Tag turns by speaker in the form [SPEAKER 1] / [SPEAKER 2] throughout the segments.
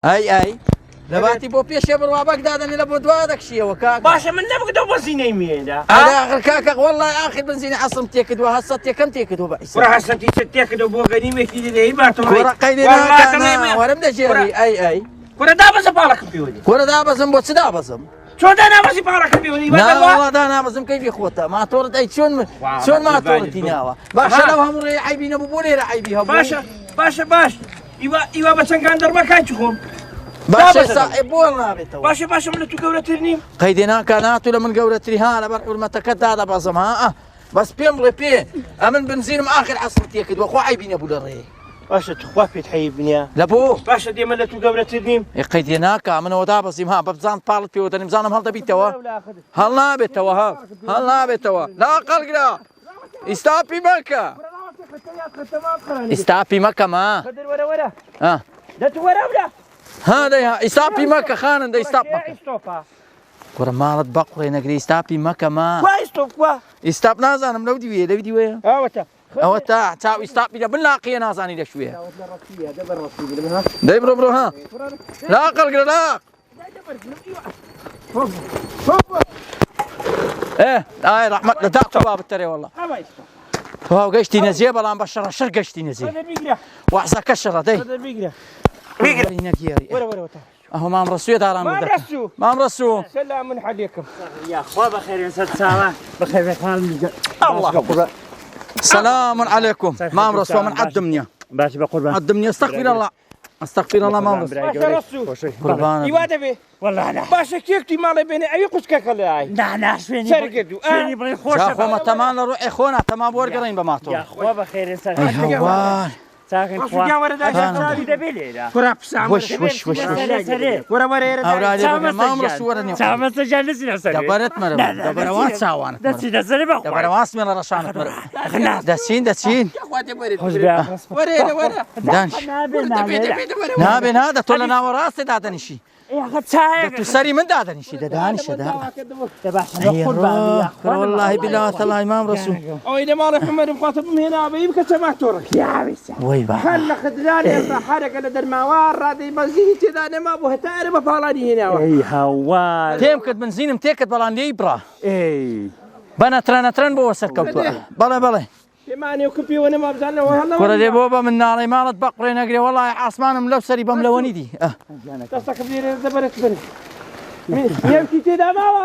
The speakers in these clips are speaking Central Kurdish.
[SPEAKER 1] ئەی لەباتی بۆ پێشێ بڕوا بەک دادەنی لە بۆ دوا دەکشیەوە کاک
[SPEAKER 2] باشە من نەبگدە بەزینەی مێدا
[SPEAKER 1] ئاخر کاکە وەڵڵای ئاخر بنزینی حەسم تێکردووە هەسە تێکەم تێکردووە بە ئیسا
[SPEAKER 2] وەرە هەسەتی تێکردەوە بۆ گەنیمێکی دەدەی باتەوە
[SPEAKER 1] کوڕە قەیدی ناکەنە وەرم دەژێڕی ئەی
[SPEAKER 2] کوڕە دابەزە پاڵەکەم پێوەنی
[SPEAKER 1] کوڕە دابەزم بۆ چ دابەزم
[SPEAKER 2] چۆن دانابەزی پاڵەکەم پێوەنی
[SPEAKER 1] ناوەڵا دانابەزم کەیفی خۆتە ماتۆڕت ئەی چۆن ماتۆڕەتی ناوە باشە لەو هەموو ڕێی عیبی نەبوو بۆ لێرە عیبی هەبوو
[SPEAKER 2] باش ئیوا بە چەند گاندەڕمە کاچی خۆم
[SPEAKER 1] باشە بۆ نابێتەوە
[SPEAKER 2] باشە من لە تو گەورەتر نیم
[SPEAKER 1] قەیدی ناکە ناتوو لە من گەورەتری ها لەبەر حورمەتەکەت دادەبەزم ها بەس پێم بڵێ پێ ئەمن بنزینم ئاخر حەسم تێکردوە خۆ عیبی نەبوو لە ڕێ
[SPEAKER 2] باشە توخوا پێت حەیب نییە
[SPEAKER 1] لە بۆ
[SPEAKER 2] باشە دێمە لە تو گەورەتر نیم
[SPEAKER 1] قەیدی ناکە منەوە دابەزیم ها بەبزان پاڵت پێوە دەنیم زانم هەڵدەبیتەوە هەڵ نابێتەوە ها هەڵ نابێتەوە لاقەڵگرا ئیستاپی مەکە ئیستاپی مەکە ما ها دەیها ئیستاپی مەکە خانن دە ئیستاپ مەکە کوڕە ماڵت بەقڕێ نەگری ئیستاپی مەکە ما ئیستاپ نازانم لەو دیوێ لەوی دیوەیە ئەوە تا چاو ئیستاپی لە بن لاقیە نازانی لەشوێ دەی بڕۆ ها لاقەڵگرە لاق ئای ڕەحمەت لە داق تۆ بابتەرێ وەڵڵا تۆ گەشتی نەجێ بەڵام بە شەڕ گەشتی نەجێ وەحزەکە شەڕە دەی نەگێڕی ئەهۆ مام ڕەسوویە داران مام ڕەسوو
[SPEAKER 2] سلام عليكم يا خوا بخير سەد چاوە بخير
[SPEAKER 1] الله سلام عليكم مام ڕەسووە من عەدم نییە
[SPEAKER 2] باش بقربان
[SPEAKER 1] عەدم نییە ئەستەغفر الله مام ڕەسوو قوربانە
[SPEAKER 2] هیوا دەبێ والله باشە کێکتی ماڵێ بێنێ ئەوی قوچکەکە لای
[SPEAKER 3] ناشوێنی
[SPEAKER 2] سەرگردو
[SPEAKER 3] شوێنی بڵێ خۆشە
[SPEAKER 1] خۆمە تەمان لە ڕوئێ خۆنا تەما بۆرگەڕین بە ماتۆ
[SPEAKER 3] یا خوا بەخێر سەر
[SPEAKER 2] چاکن خوا
[SPEAKER 3] چاوی دەبێ لێرە
[SPEAKER 2] کوڕە پسام
[SPEAKER 1] وش
[SPEAKER 2] وەرە وەرێرە
[SPEAKER 1] مام ڕەسووەرە نیە
[SPEAKER 3] چاوەستەجان نسی لەسەر
[SPEAKER 1] دەبەرێت مەرە دەبەرەوە چاوانت
[SPEAKER 3] دەچی لەسەرێ بە
[SPEAKER 1] دەبەرەواس مێ لە ڕەشانت مەرە دەچین
[SPEAKER 2] وەرێرە وەرە
[SPEAKER 1] دانش نابێ نادە تۆ لە ناوە ڕاستێ دادەنیشی تو سەری من دادەنیشی دەدانیشە والله بالله تەڵای مام ڕەسوو
[SPEAKER 2] ئەوەی لە ماڵی حمەدم خواتە بمهێنا بەی بکە چەماتۆڕە
[SPEAKER 1] وەی با
[SPEAKER 2] هەر لە خدرانی حرەکە لە دەرماوە ڕادەی بەزیری تێدا نەما بۆ هەتا ئەرە بە پاڵانی هێناوە
[SPEAKER 3] هەوار
[SPEAKER 1] تێم کرد بنزینم تێکت بەڵام لێی بڕا بە نەترەن بۆوە سەرکەوتووە بەڵێ
[SPEAKER 2] پێمانێ و کپیوە نەما بزانەوە
[SPEAKER 1] کوڕە دێ بۆ بە من ناڵی ماڵت بەقڕێ نەگرێ وەڵای ئاسمانم لەو سەری بەم لەوەنی دی
[SPEAKER 2] دەستەکەم لێرە دەبەرێت بن یەوکی تێدا ماوە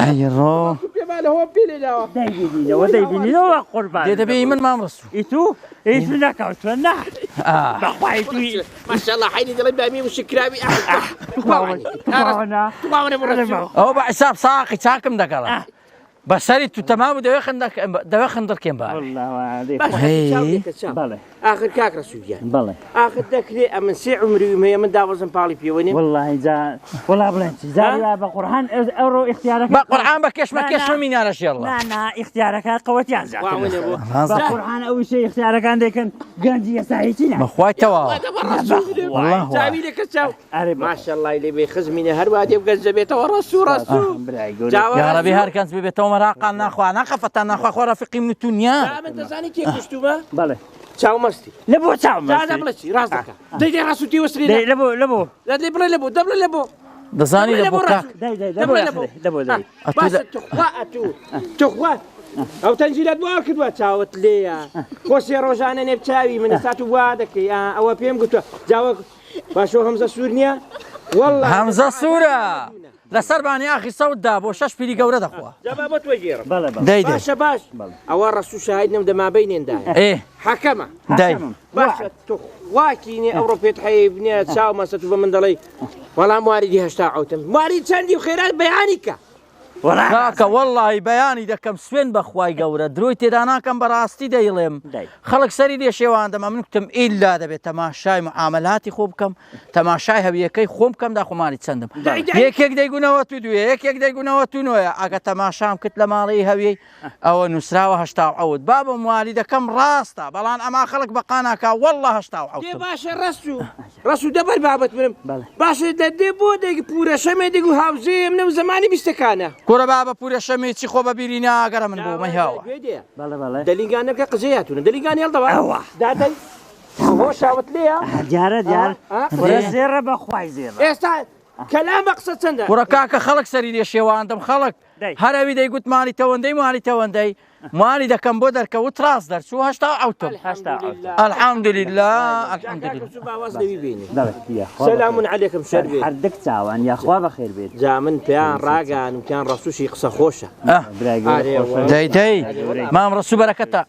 [SPEAKER 1] ئەیڕۆ
[SPEAKER 2] پێمانەوە پێ لێداوە
[SPEAKER 3] دەیبینینەوە قوربان
[SPEAKER 1] دێ دەبێ من مام ڕەسوو
[SPEAKER 3] ئیتو نەکەوتوە نا بەخوای توی
[SPEAKER 2] ماشاءالله حینی دەڵێ بامی وشکراوی
[SPEAKER 1] ئەوە بە حیساب ساقی چاکم دەگەڵە بەسەری تو تەمام و دەوێ خندڕکێم با
[SPEAKER 2] آخر کاک ڕەسوولگیان آخر دەکرێ ئەمن سێ عمریم هەیە من داوەزم پاڵی پێوەنێ
[SPEAKER 3] والله جا ولا بڵێنی زاری بە قورآن ئەوڕۆ اختیارەکە
[SPEAKER 1] بە قورآن بە کێشمە مینارە شێڵە
[SPEAKER 3] نا اختیارەکە قەوەتیان زیاتر بە قورآن ئەوی شەی اختیارەکان دەکەن گەنجی ئێستاهیتی نا
[SPEAKER 1] بەخوای تەواوە
[SPEAKER 2] چاوی لێ کەچاو ماشاءالله لێ بێ خزمینە هەروە دێ گەنج دەبێتەوە ڕەسوو
[SPEAKER 1] یارەبی هەر کەس ببێتەوە مەراقان ناخوا ناخەفەتان ناخوا خۆ ڕەفیقی من و تو نییە
[SPEAKER 2] من دەزانی کێ کوشتومە
[SPEAKER 3] بەڵێ
[SPEAKER 2] چاومەستی
[SPEAKER 3] لە بۆ
[SPEAKER 2] دادا بڵێ ڕاست دەکە دەی ڕاستوتی وەسری
[SPEAKER 3] لە بۆ
[SPEAKER 2] دەی بڵێ لە بۆ دەبڵێ لە بۆ
[SPEAKER 1] دەزانی لە بۆ کاک
[SPEAKER 2] باشە توخوا ئەو تەنجیلت وا کردووە چاوت لێیە خۆ سێ ڕۆژانە نێب چاوی منەسات و وا دەکەی ئەوە پێم گوتووە جاوە باشەوە هەمزە سوور نییە وەڵڵا
[SPEAKER 1] هەمزە سوورە لەسەر بانیاخی سەوددا بۆ 6 پیری گەورە دەخوا
[SPEAKER 2] جابا بۆ توێ گێڕم
[SPEAKER 1] باشە
[SPEAKER 2] باش ئەوە ڕەسوو شاهید نەم دەمابەینێندایە حەکەمە باشە واکینێ ئەوڕۆ پێت حەیب نییە چاو مەسەت و بە من دەڵێ وەڵام واریدی هەشتا عەوتم واری چەندی و خێرات بەیانی کە
[SPEAKER 1] کاکە وەڵڵاهی بەیانی دەکەم سوێن بەخوای گەورە درۆی تێدا ناکەم بەڕاستی دەیڵێم خەڵک سەری دێ شێوان دەما من کوتم ئیلا دەبێت تەماشای معامەلاتی خۆ بکەم تەماشای هەویەکەی خۆم بکەم داخۆمانی چەندم یەکێک دەیگونەوە تو دوێ یەکێک دەیگونەوە تو نوۆیە ئەگە تەماشام کرد لە ماڵی هەویەی ئەوە نووسراوە هەشتا عەوت با بە موالی دەکەم ڕاستە بەڵام ئەما خەڵک بەقاناکە وەڵڵا هەشتا عەوت
[SPEAKER 2] باشە ڕەسوو دەبەر بابەت منم باشە دەدێ بۆ دەی پورە شەمێ دەگ و هاوزێم نەو زمانی بیستەکانە
[SPEAKER 1] کوڕە بابە پورە شەمێ چی خۆ بە بیری ناگەرە من بۆ مەیهاوە
[SPEAKER 2] دەلیگانەکە قزەیاتونە دەلیگانی هەڵدەوە دادەی هو شاوت ليه
[SPEAKER 3] جارة ورا زيرة بخواي زيرة
[SPEAKER 2] ئێستا كلام قصة چەندە
[SPEAKER 1] کوڕە کاکە خەڵک سەری دێ شێواندەم خەڵک هەرەوی دەیگوت ماڵی تەوەندەی ماڵی تەوەندەی ماڵی دەکەم بۆ دەرکەوت ڕاست دەرچوو هەشتا ئەوتم الحەمدولله
[SPEAKER 2] سلام عليكم شربي
[SPEAKER 3] حردك چاوان یاخوا بەخێر بێت
[SPEAKER 2] جا من پێیان ڕاگەانم پیان ڕەسووشی قسە خۆشە
[SPEAKER 1] دەی مام ڕەسوو بەرەکەتە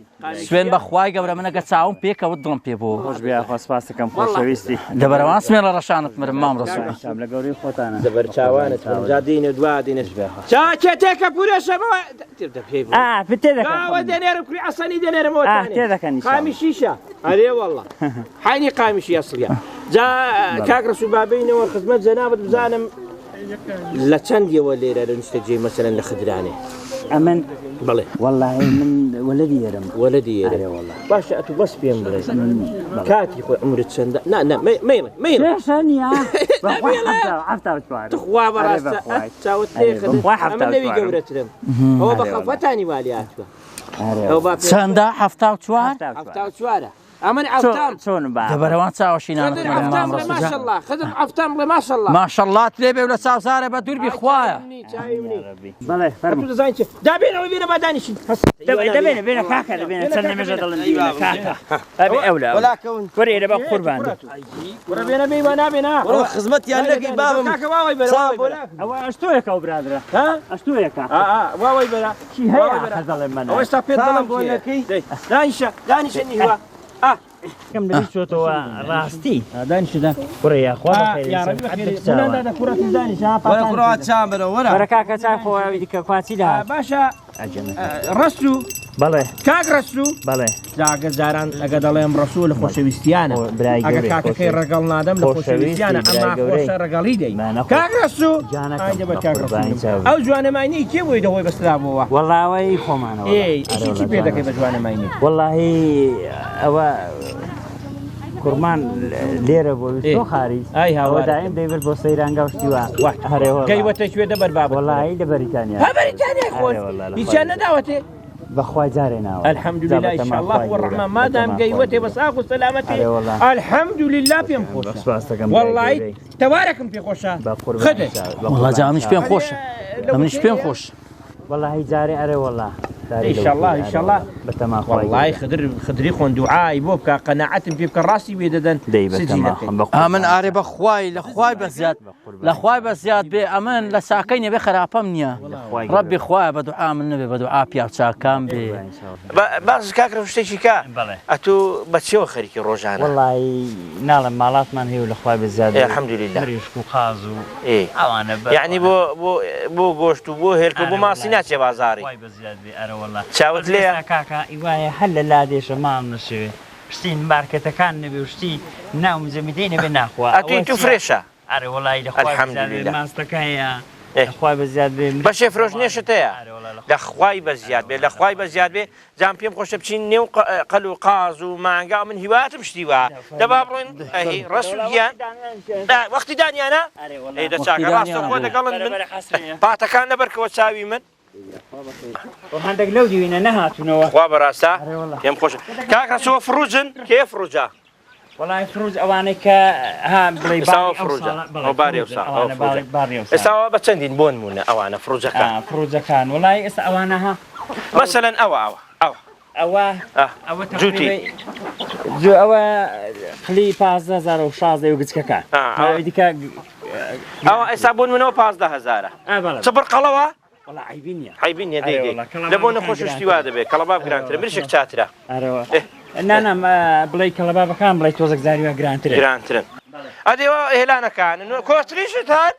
[SPEAKER 1] سوێن بەخوای گەورە منەگە چاوم پێکەوت دڵم پێ بۆ
[SPEAKER 3] خۆش بیا خۆسپاس دەکەم خۆشەویستی
[SPEAKER 1] دەبەرەوان سمێن لە ڕەشانت مرم مام ڕەسوو
[SPEAKER 3] لە گەوری خۆتانە
[SPEAKER 2] دەبەر چاوانت جا دینە دوا دینش چاکێتێکە پورەشەمەوە پێ
[SPEAKER 3] پتێ
[SPEAKER 2] دەکەم دەنێرم کوڕی عەسەنی دەنێرم
[SPEAKER 3] تێ دەکەن
[SPEAKER 2] قامی شیشە ئەرێ وەڵڵا حینی قامیشی ئەسڵیە جا کاک ڕەسوو بابینەوە خزمەت جەنابەت بزانم لە چەندیەوە لێرە لە نوشتەجێ مەسەلەن لە خدرانێ
[SPEAKER 3] ئەمن
[SPEAKER 2] بڵێ
[SPEAKER 3] والله من ولدي يرم
[SPEAKER 2] ولدي يرم باشا أتو بس بيم بلي كاتي خوي عمرك چەندە نا ميمة
[SPEAKER 3] ثانية حفتة وشوار
[SPEAKER 2] تخوا براسة تاوت ليخدم أما النبي قورترم هو بخفتاني والياتوا
[SPEAKER 1] چەندە هەفتا و چوار
[SPEAKER 2] هەفتا و چوارە ئەمن ئەفتام
[SPEAKER 3] چۆن با
[SPEAKER 1] دەبەرەوان چاوەشینان
[SPEAKER 2] ماشەڵڵا خدم ئەفتام بڵێ ماشەڵڵا
[SPEAKER 1] ماشەڵڵات لێ بێ و لە چاوزارە بە دووربی خوایە
[SPEAKER 3] بەڵێ فەرموو
[SPEAKER 2] دەزانین چ دابێنەوە بێنە با دانیشین
[SPEAKER 3] دەبێنە بێنە کاکە دەبێنە چەند نەمێژە دەڵێن دیوێنە کاکە ئەبێ ئەولا وەرە ئێرە بە قوربان
[SPEAKER 2] وەرە بێنە بێ وا نابێنە
[SPEAKER 4] خزمەتیان نەکەی بابم
[SPEAKER 2] کاکە واوای بەرە
[SPEAKER 3] ئەوە ئەشتۆیەکە و برادرە ئەشتۆیەکە
[SPEAKER 2] واوای بەرە
[SPEAKER 3] چی هەیە دەڵێن منە
[SPEAKER 2] ئەوە ئێستا پێت دەڵێم بۆ نەکەی دانیشە نیوە
[SPEAKER 3] كم نبي شوتوا راستي
[SPEAKER 2] دانشدا
[SPEAKER 3] كوريا خوا
[SPEAKER 2] هذا كرة دانش
[SPEAKER 4] ولا كرة شامبر ولا
[SPEAKER 3] بركاك تعرفوا ديك كواتي لها
[SPEAKER 2] باشا رسو
[SPEAKER 3] بله
[SPEAKER 2] كاك رسو
[SPEAKER 3] بله
[SPEAKER 2] لاقة زاران لقد الله رسول خوشويستيانا أجا كاك خير رجال نادم لخوشويستيانا أما خوش رجالي دي كاك رسو عجبك كاك رسو أو جوانا مايني كيف ويده هو بس لابوه
[SPEAKER 3] والله وي خمانه
[SPEAKER 2] إيه إيش بيدك كيف جوانا مايني
[SPEAKER 3] والله أو كرمان ليرة بولسو خارج
[SPEAKER 2] أي هوا
[SPEAKER 3] دائم دايبر بوسيرانغا وشتوا هري
[SPEAKER 2] كي وتشوي دبر بابا
[SPEAKER 3] والله ده بريطانيا
[SPEAKER 2] بريطانيا خوش يشان دعوته
[SPEAKER 3] بخوا جارنا
[SPEAKER 2] الحمد لله إن شاء الله والرحمن ما دام قيوتي بصاق سلامتي الحمد لله بيم خوش والله تباركم في خوشة خدي
[SPEAKER 1] والله جامش بيم خوش منش بيم خوش
[SPEAKER 3] والله جاري أري والله
[SPEAKER 2] إن شاء الله إن شاء الله والله خدري خون دعاء بوبك قناعة بيبك راسي بيددن
[SPEAKER 1] أمن أري بخواي لخواي بزياد لخواي بزياد بأمن لساكين بخرافة منيا ربي خواي بدعاء من النبي بدعاء بيارتشا كام بي
[SPEAKER 2] بعض كاكر وشتي كا أتو بتشوف خريكي روجانا
[SPEAKER 3] والله نعلم مالات من هي لخواي بزياد
[SPEAKER 2] الحمد لله
[SPEAKER 3] بريشكو خازو
[SPEAKER 2] إيه يعني بو غوشتو بو هيركو بو ما سيناتي بازاري
[SPEAKER 3] خواي بزياد بي والله
[SPEAKER 2] شاوت ليه
[SPEAKER 3] كاكا إيواي حل لا ديش ما نشوي شتين ماركة كان نبي وشتي ناوم زميدين بناخوا
[SPEAKER 2] أكيد تفرشة
[SPEAKER 3] أري والله
[SPEAKER 2] الحمد لله
[SPEAKER 3] ما استكايا أخوي بزياد بي
[SPEAKER 2] باش يفرش نشتيا لأخوي بزياد بي لأخوي بزياد بي زام بيم خوش بشين نيو قلو قاز ومانجا من هوايات مشتيوا دبابرون أهي رسوليان وقت داني أنا إذا شاك راس أخوي دقلن من باتا كان نبرك وتساوي من
[SPEAKER 3] وعندك لو دينا نهاتنا
[SPEAKER 2] أخوي براسا يم خوش كاك رسول فروجن كيف فروجا
[SPEAKER 3] والله فروج أوانك ها بلي
[SPEAKER 2] باري فروجا أو باري وصا أو فروجا استوى بتشندين بون مونا أوانا فروجا كان
[SPEAKER 3] فروجا كان والله إس أوانها
[SPEAKER 2] مثلا أوا جوتي
[SPEAKER 3] جو أوا خلي 15000 وشازة وقتك كان ما بدك
[SPEAKER 2] أوا إسابون منو 15000
[SPEAKER 3] بلى
[SPEAKER 2] صبر قلوا
[SPEAKER 3] والله
[SPEAKER 2] عيبين دقيقة لبون خوش اشتواد به كلاباب جرانتر بريشك شاترة
[SPEAKER 3] أنا ما بلاي كلاباب كان بلاي توزك زاريوا
[SPEAKER 2] جرانتر أديوا إهلانا كان إنه كوستريش تان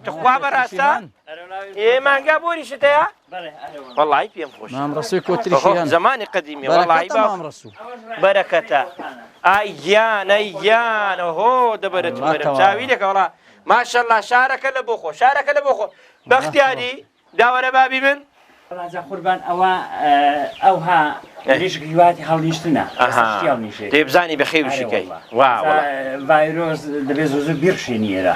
[SPEAKER 2] تخوا براسا إيه ما جابوني شتايا والله عيب خوش
[SPEAKER 1] ما مرسي كوتريشيان
[SPEAKER 2] زمان قديم والله عيب بركته أيان وهو دبرت مرم شاوي لك والله ما شاء الله شارك لبوخو باختياري داور بابي من
[SPEAKER 3] والله قربان أوها ليش جواتي حوليشتنا استشيال نيشي
[SPEAKER 2] تبزاني بخير وشكاي واو
[SPEAKER 3] فيروس دبيزوزو بيرشينيرا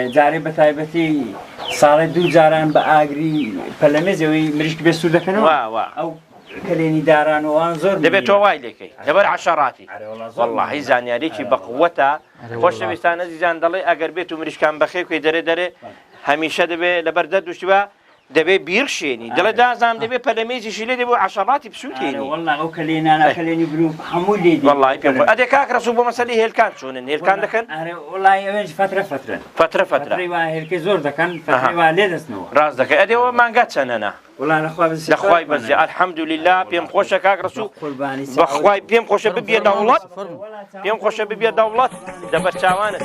[SPEAKER 3] جاري بتايبتي صار دو جاران بآغري بلمزوي مريشك بسودة كانوا
[SPEAKER 2] واو
[SPEAKER 3] أو کلێنی دارانەوەوان زۆر
[SPEAKER 2] دەبێت تۆ وای لێکەی لەبەر عەشەڕاتی وەڵڵاهی زانیاریی بەقووەتە خۆشەویستان ئەزیزان دەڵێ ئەگەر بێت و مریشکان بەخێوکەی دەرێ هەمیشە دەبێت لەبەر دەردوشتوە دەبێت بیرشێنی دڵێ دازام دەبێت پەلەمێزیشی لێ دەبێت عەشەڕاتی بسووتێنی
[SPEAKER 3] ئەو کلێنانە کلێنی بلو هەموو لێ
[SPEAKER 2] وەڵڵاهی پێم خۆش ئەدێ کاک ڕەسوو بۆ مەسەلەی هێلکان چۆنن هێلکان دەکەن
[SPEAKER 3] وڵای ئەوێنج فترە
[SPEAKER 2] فترە
[SPEAKER 3] هێلکەی زۆر دەکەن فترەی لێ دەستنەوە
[SPEAKER 2] ڕاست دەکەی ئەدێەوە مانگا چەندەنا لەخوای بەزێ الحەمدولله پێم خۆشە کاک ڕەسوو بەخوای پێم خۆشە ببیە دەوڵەت پێم خۆشە ببیە دەوڵەت دەبەر چاوانت